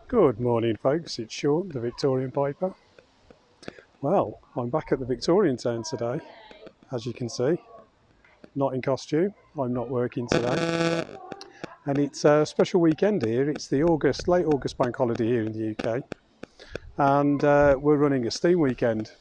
Good morning folks, it's Sean, the Victorian Piper. Well, I'm back at the Victorian Town today, as you can see. Not in costume, I'm not working today. And it's a special weekend here, it's the late August bank holiday here in the UK. And we're running a steam weekend.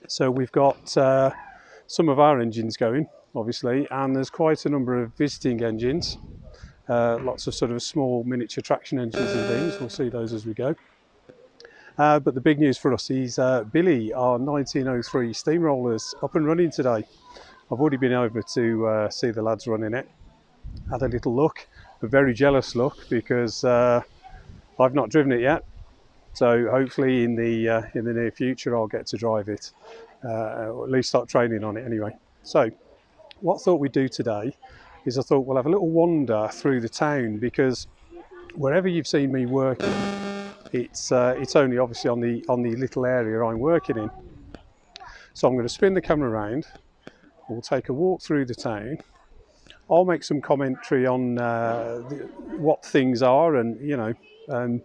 So we've got some of our engines going, obviously, and there's quite a number of visiting engines. Lots of sort of small miniature traction engines and things. We'll see those as we go. But the big news for us is Billy, our 1903 steamroller's up and running today. I've already been over to see the lads running it. Had a little look, a very jealous look, because I've not driven it yet. So hopefully in the near future I'll get to drive it, or at least start training on it anyway. So what I thought we'd do today is I thought we'll have a little wander through the town, because wherever you've seen me working, it's only obviously on the little area I'm working in. So I'm going to spin the camera around. We'll take a walk through the town. I'll make some commentary on what things are, and the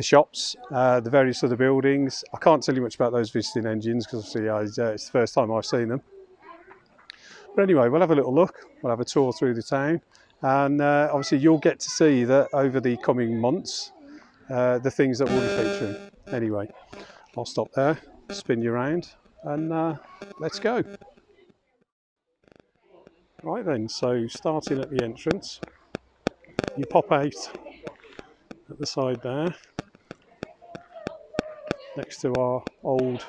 shops, the various other buildings. I can't tell you much about those visiting engines because obviously it's the first time I've seen them. But anyway, we'll have a little look, we'll have a tour through the town, and obviously you'll get to see that over the coming months, the things that will be featuring. Anyway, I'll stop there, spin you around, and let's go. Right then, so starting at the entrance, you pop out at the side there, next to our old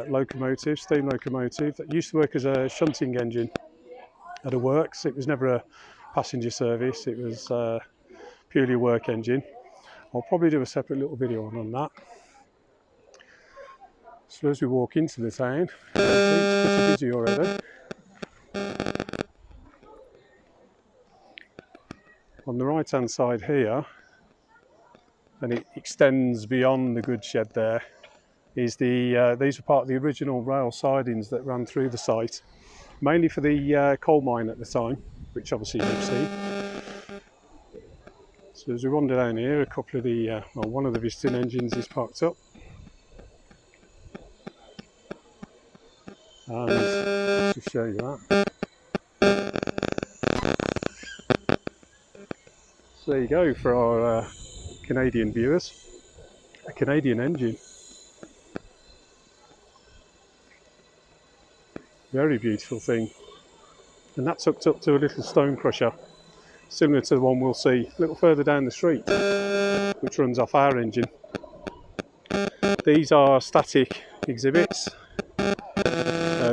locomotive, steam locomotive that used to work as a shunting engine at a works. It was never a passenger service, it was purely a work engine. I'll probably do a separate little video on that. So as we walk into the town, it's pretty busy already. On the right hand side here, and it extends beyond the goods shed there, is these are part of the original rail sidings that ran through the site, mainly for the coal mine at the time, which obviously you've seen. So as we wander down here, a couple of the, one of the visiting engines is parked up. And let's just show you that. So there you go for our Canadian viewers, a Canadian engine. Very beautiful thing. And that's hooked up to a little stone crusher, similar to the one we'll see a little further down the street, which runs off our engine. These are static exhibits.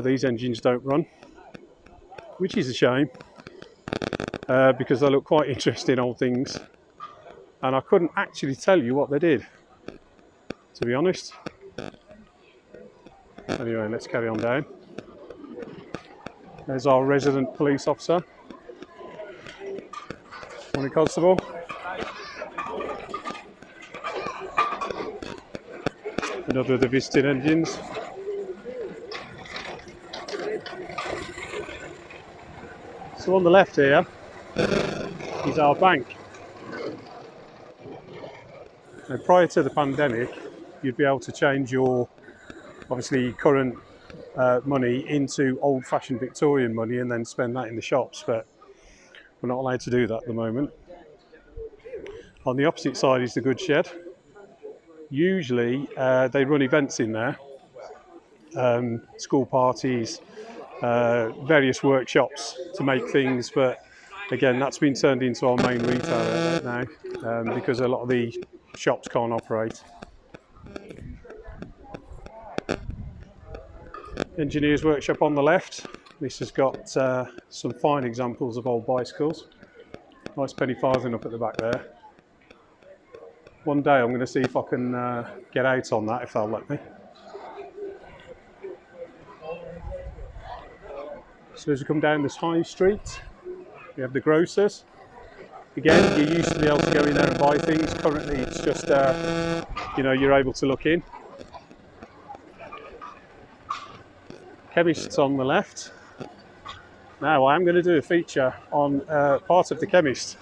These engines don't run, which is a shame, because they look quite interesting old things, and I couldn't actually tell you what they did, to be honest. Anyway, let's carry on down. There's our resident police officer. Morning, Constable. Another of the visiting engines. So on the left here is our bank. Now, prior to the pandemic, you'd be able to change your, obviously, current money into old-fashioned Victorian money and then spend that in the shops, but we're not allowed to do that at the moment. On the opposite side is the goods shed. Usually they run events in there, school parties, various workshops to make things, but again that's been turned into our main retail outlet now, because a lot of the shops can't operate. Engineers workshop on the left. This has got some fine examples of old bicycles. Nice penny farthing up at the back there. One day I'm going to see if I can get out on that, if they'll let me. So as we come down this high street, we have the grocers. Again, you used to be able to go in there and buy things. Currently it's just, you're able to look in. Chemists on the left. Now I am going to do a feature on part of the chemist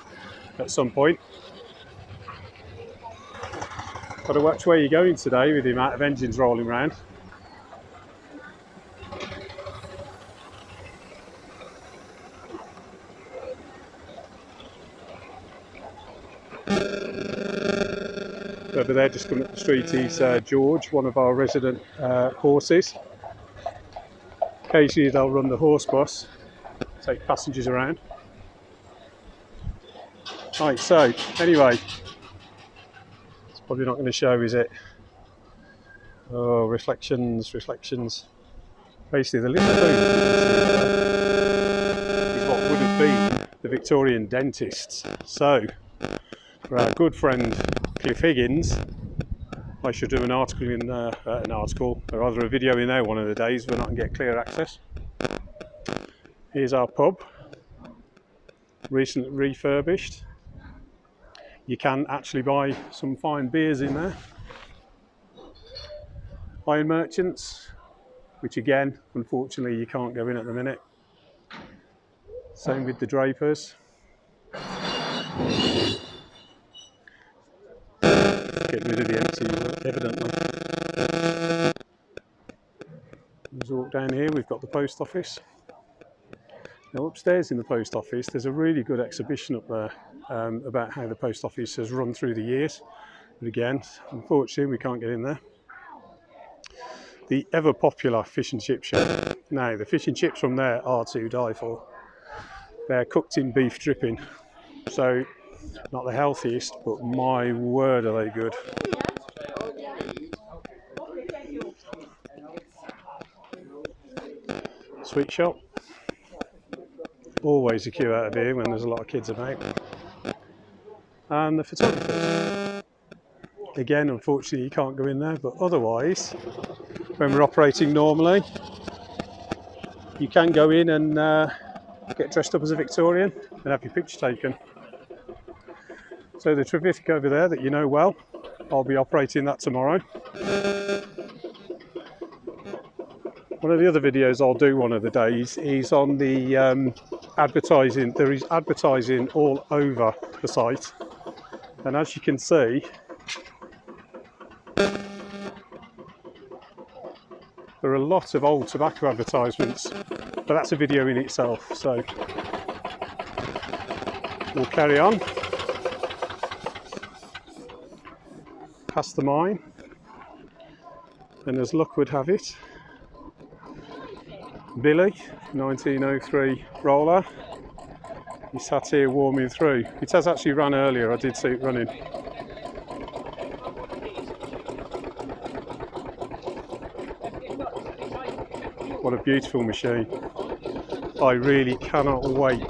at some point. Got to watch where you're going today with the amount of engines rolling around. Over there, just coming up the street, is George, one of our resident horses. Occasionally they'll run the horse bus, take passengers around. Right, so anyway, it's probably not going to show, is it? Oh, reflections. Basically, the little booth is what would have been the Victorian dentists. So, for our good friend Cliff Higgins, I should do an article in or rather a video in there one of the days when I can get clear access. Here's our pub, recently refurbished. You can actually buy some fine beers in there. Iron Merchants, which again, unfortunately, you can't go in at the minute. Same with the Drapers. Get rid of the empty, evidently. Let's walk down here, we've got the post office. Now upstairs in the post office, there's a really good exhibition up there about how the post office has run through the years. But again, unfortunately, we can't get in there. The ever popular fish and chip shop. Now, the fish and chips from there are to die for. They're cooked in beef dripping, so not the healthiest, but my word are they good. Sweet shop. Always a queue out of here when there's a lot of kids about. And the photographers. Again, unfortunately, you can't go in there, but otherwise, when we're operating normally, you can go in and get dressed up as a Victorian and have your picture taken. So the Trevithick over there that you know well, I'll be operating that tomorrow. One of the other videos I'll do one of the days is on the advertising. There is advertising all over the site, and as you can see, there are a lot of old tobacco advertisements, but that's a video in itself, so we'll carry on. Past the mine, and as luck would have it, Billy, 1903 roller, he sat here warming through. It has actually run earlier, I did see it running. What a beautiful machine. I really cannot wait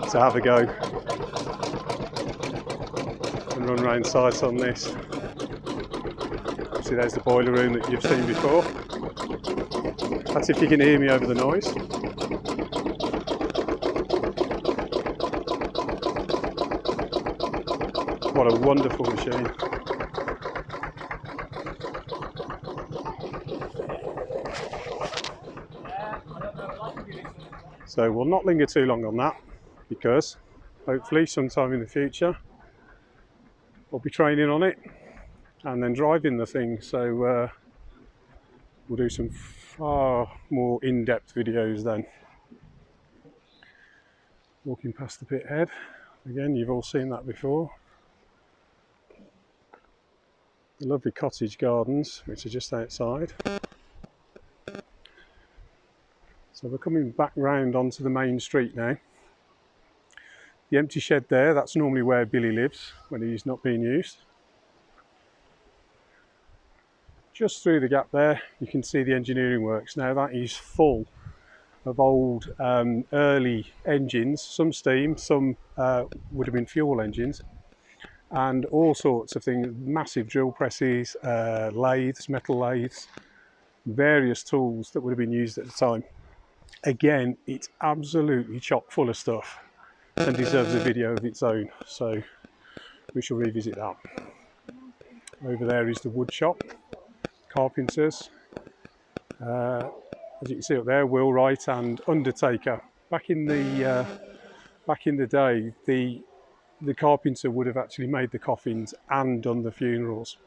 to have a go and run around sites on this. See, there's the boiler room that you've seen before. That's if you can hear me over the noise. What a wonderful machine. So we'll not linger too long on that, because hopefully sometime in the future I'll be training on it and then driving the thing. So we'll do some far more in-depth videos then. Walking past the pit head. Again, you've all seen that before. The lovely cottage gardens, which are just outside. So we're coming back round onto the main street now. The empty shed there, that's normally where Billy lives when he's not being used. Just through the gap there, you can see the engineering works. Now that is full of old early engines, some steam, some would have been fuel engines, and all sorts of things, massive drill presses, lathes, metal lathes, various tools that would have been used at the time. Again, it's absolutely chock full of stuff and deserves a video of its own, so we shall revisit that. Over there is the wood shop, carpenters. As you can see up there, wheelwright and undertaker. Back in the day, the the carpenter would have actually made the coffins and done the funerals.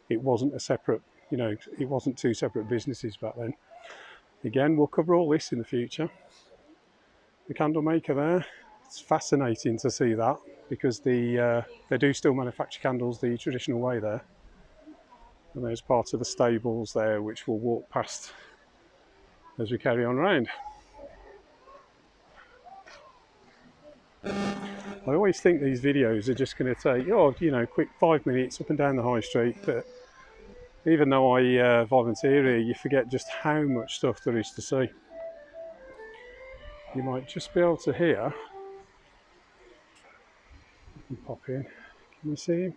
It wasn't a separate, you know, it wasn't two separate businesses back then. Again, we'll cover all this in the future. The candle maker there, it's fascinating to see that, because they do still manufacture candles the traditional way there. And there's part of the stables there which we'll walk past as we carry on round. I always think these videos are just going to take, oh, you know, quick 5 minutes up and down the high street, but even though I volunteer here, you forget just how much stuff there is to see. You might just be able to hear. I can pop in. Can you see him?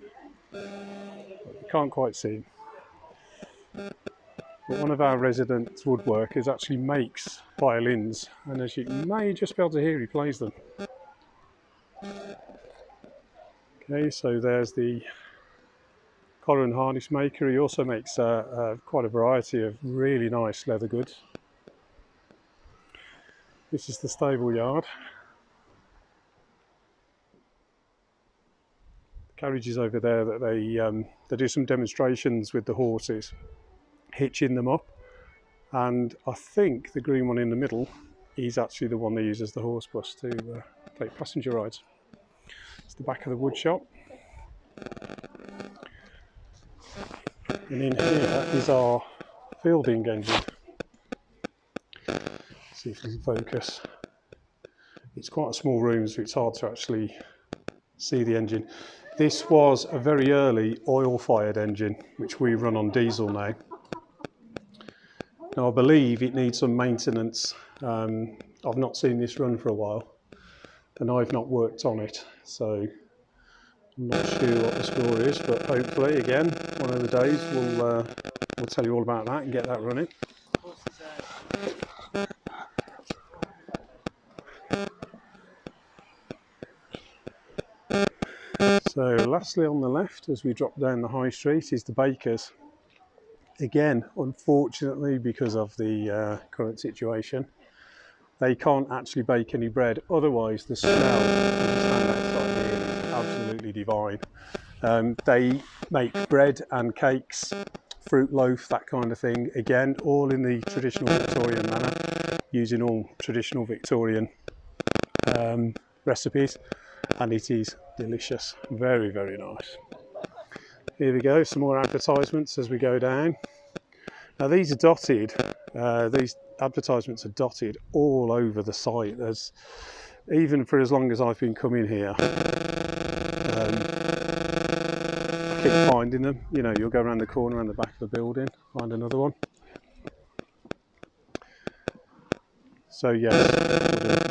You can't quite see him. But one of our resident woodworkers actually makes violins, and as you may just be able to hear, he plays them. Okay, so there's the collar and harness maker. He also makes quite a variety of really nice leather goods. This is the stable yard. The carriages over there that they do some demonstrations with the horses, hitching them up, and I think the green one in the middle is actually the one they use as the horse bus to take passenger rides. It's the back of the wood shop. And in here is our fielding engine. See if we can focus. It's quite a small room, so it's hard to actually see the engine. This was a very early oil-fired engine, which we run on diesel now. Now I believe it needs some maintenance. I've not seen this run for a while, and I've not worked on it, so I'm not sure what the score is, but hopefully, again, one of the days we'll tell you all about that and get that running. So lastly on the left, as we drop down the high street, is the baker's. Again, unfortunately, because of the current situation, they can't actually bake any bread, otherwise the smell outside here is absolutely divine. They make bread and cakes, fruit loaf, that kind of thing, again all in the traditional Victorian manner, using all traditional Victorian recipes, and it is delicious, very, very nice. Here we go, some more advertisements as we go down. Now these are dotted, these advertisements are dotted all over the site. There's, even for as long as I've been coming here, I keep finding them. You know, you'll go around the corner and the back of the building, find another one. So yes, we'll do